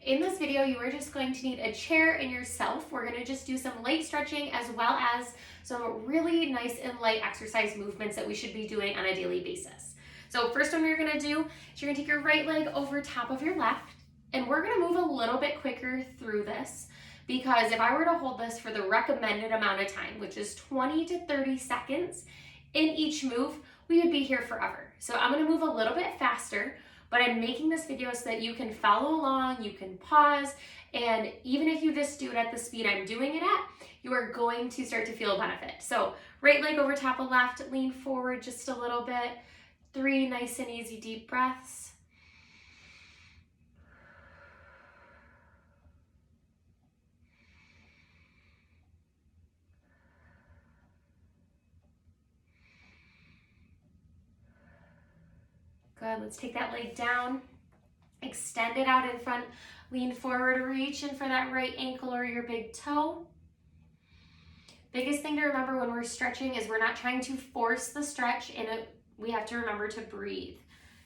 In this video, you are just going to need a chair and yourself. We're going to just do some light stretching as well as some really nice and light exercise movements that we should be doing on a daily basis. So first one you're going to do is you're going to take your right leg over top of your left, and we're going to move a little bit quicker through this because if I were to hold this for the recommended amount of time, which is 20 to 30 seconds in each move, we would be here forever. So I'm going to move a little bit faster, but I'm making this video so that you can follow along, you can pause, and even if you just do it at the speed I'm doing it at, you are going to start to feel a benefit. So right leg over top of left, lean forward just a little bit. 3 nice and easy deep breaths. Good, let's take that leg down, extend it out in front, lean forward, reach in for that right ankle or your big toe. Biggest thing to remember when we're stretching is we're not trying to force the stretch, and we have to remember to breathe.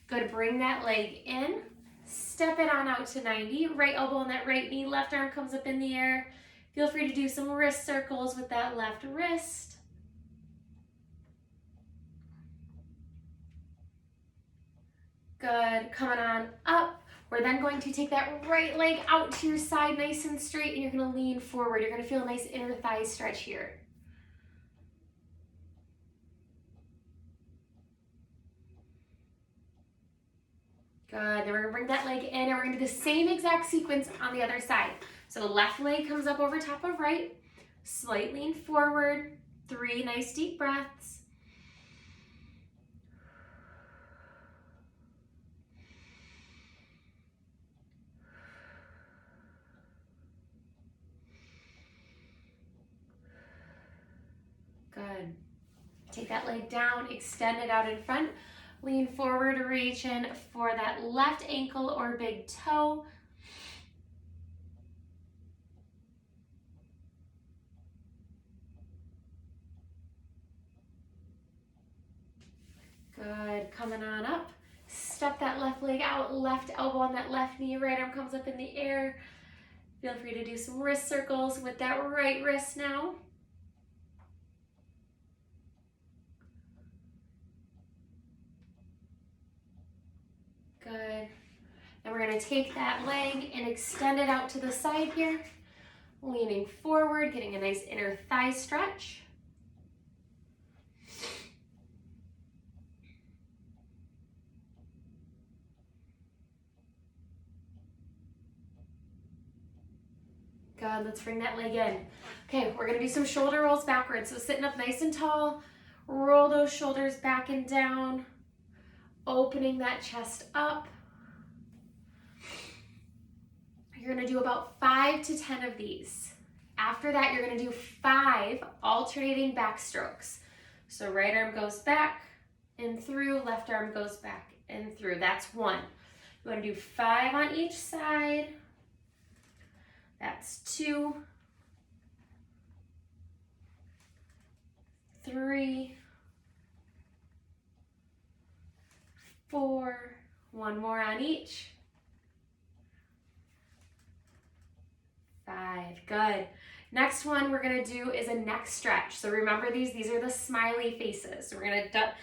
Good, bring that leg in, step it on out to 90, right elbow on that right knee, left arm comes up in the air. Feel free to do some wrist circles with that left wrist. Good, coming on up. We're then going to take that right leg out to your side nice and straight, and you're gonna lean forward. You're gonna feel a nice inner thigh stretch here. Good, then we're gonna bring that leg in, and we're gonna do the same exact sequence on the other side. So left leg comes up over top of right, slight lean forward, 3 nice deep breaths. Good. Take that leg down, extend it out in front, lean forward, reach in for that left ankle or big toe. Good, coming on up. Step that left leg out, left elbow on that left knee, right arm comes up in the air. Feel free to do some wrist circles with that right wrist now. Good. And we're going to take that leg and extend it out to the side here, leaning forward, getting a nice inner thigh stretch. Good, let's bring that leg in. Okay, we're gonna do some shoulder rolls backwards. So sitting up nice and tall, roll those shoulders back and down, opening that chest up. You're gonna do about 5 to 10 of these. After that, you're gonna do 5 alternating back strokes. So right arm goes back and through, left arm goes back and through. That's 1. You wanna do 5 on each side. That's 2, 3, 4, 1 more on each, 5, good. Next one we're gonna do is a neck stretch. So remember these are the smiley faces. So we're gonna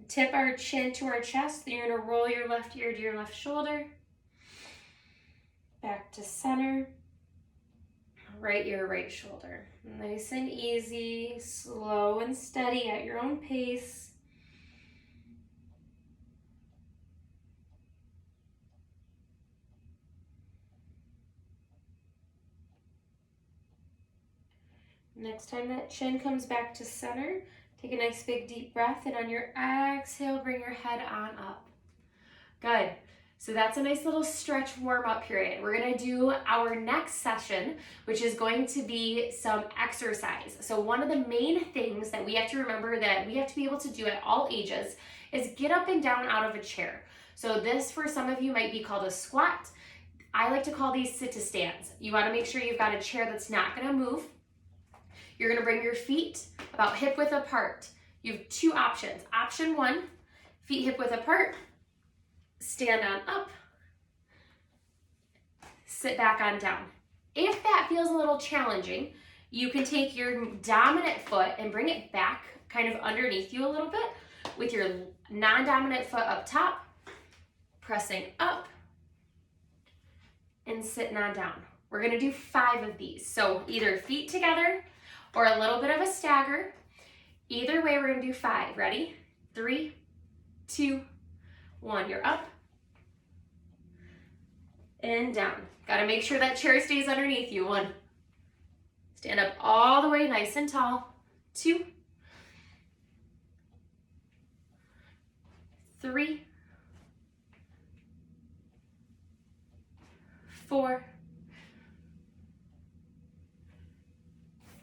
tip our chin to our chest, then you're gonna roll your left ear to your left shoulder, back to center, right ear, right shoulder. Nice and easy, slow and steady at your own pace. Next time that chin comes back to center, take a nice big deep breath, and on your exhale, bring your head on up. Good. So that's a nice little stretch warm-up period. We're gonna do our next session, which is going to be some exercise. So one of the main things that we have to remember that we have to be able to do at all ages is get up and down out of a chair. So this, for some of you, might be called a squat. I like to call these sit-to-stands. You wanna make sure you've got a chair that's not gonna move. You're gonna bring your feet about hip width apart. You have 2 options. Option 1, feet hip width apart, stand on up, sit back on down. If that feels a little challenging, you can take your dominant foot and bring it back kind of underneath you a little bit with your non-dominant foot up top, pressing up and sitting on down. We're gonna do 5 of these. So either feet together or a little bit of a stagger. Either way, we're gonna do 5. Ready? 3, 2, 1. You're up and down. Gotta make sure that chair stays underneath you. 1. Stand up all the way nice and tall. 2, 3, 4,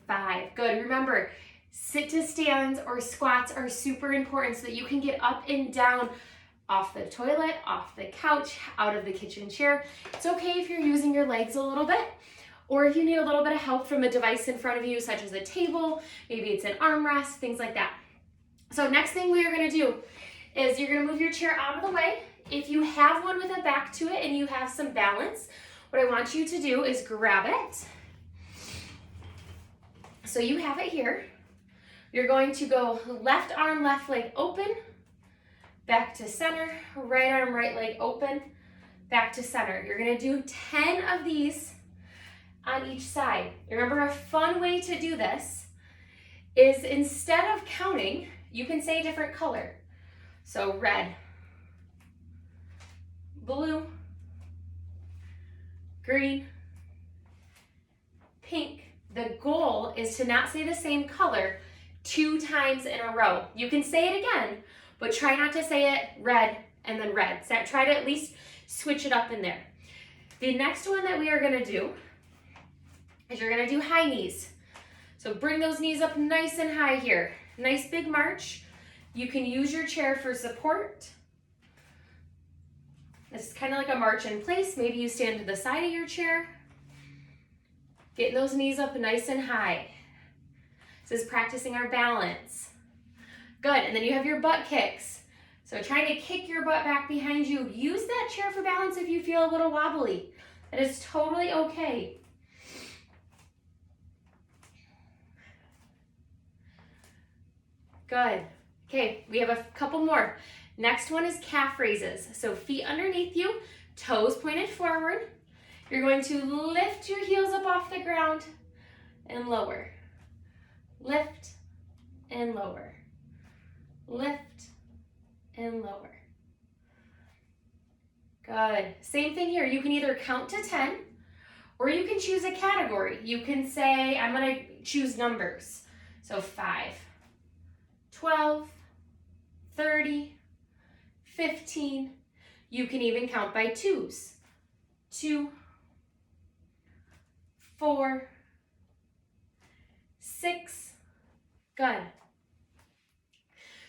5. Good. Remember, sit to stands or squats are super important so that you can get up and down off the toilet, off the couch, out of the kitchen chair. It's okay if you're using your legs a little bit, or if you need a little bit of help from a device in front of you, such as a table, maybe it's an armrest, things like that. So next thing we are gonna do is you're gonna move your chair out of the way. If you have one with a back to it and you have some balance, what I want you to do is grab it. So you have it here. You're going to go left arm, left leg open, back to center, right arm, right leg open, back to center. You're gonna do 10 of these on each side. Remember, a fun way to do this is instead of counting, you can say a different color. So red, blue, green, pink. The goal is to not say the same color 2 times in a row. You can say it again, but try not to say it red and then red. So try to at least switch it up in there. The next one that we are gonna do is you're gonna do high knees. So bring those knees up nice and high here. Nice big march. You can use your chair for support. This is kind of like a march in place. Maybe you stand to the side of your chair. Getting those knees up nice and high. This is practicing our balance. Good, and then you have your butt kicks. So trying to kick your butt back behind you. Use that chair for balance if you feel a little wobbly. That is totally okay. Good. Okay, we have a couple more. Next one is calf raises. So feet underneath you, toes pointed forward. You're going to lift your heels up off the ground and lower. Lift and lower. Lift and lower. Good. Same thing here. You can either count to 10 or you can choose a category. You can say, I'm going to choose numbers. So 5, 12, 30, 15. You can even count by 2s. 2, 4, 6. Good.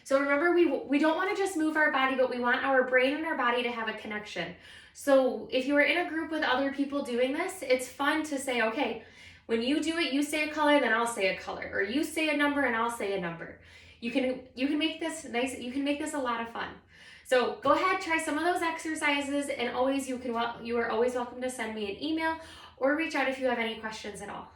So remember, we don't want to just move our body, but we want our brain and our body to have a connection. So if you are in a group with other people doing this, it's fun to say, okay, when you do it, you say a color, then I'll say a color, or you say a number and I'll say a number. You can make this nice. You can make this a lot of fun. So go ahead, try some of those exercises, and always you are always welcome to send me an email or reach out if you have any questions at all.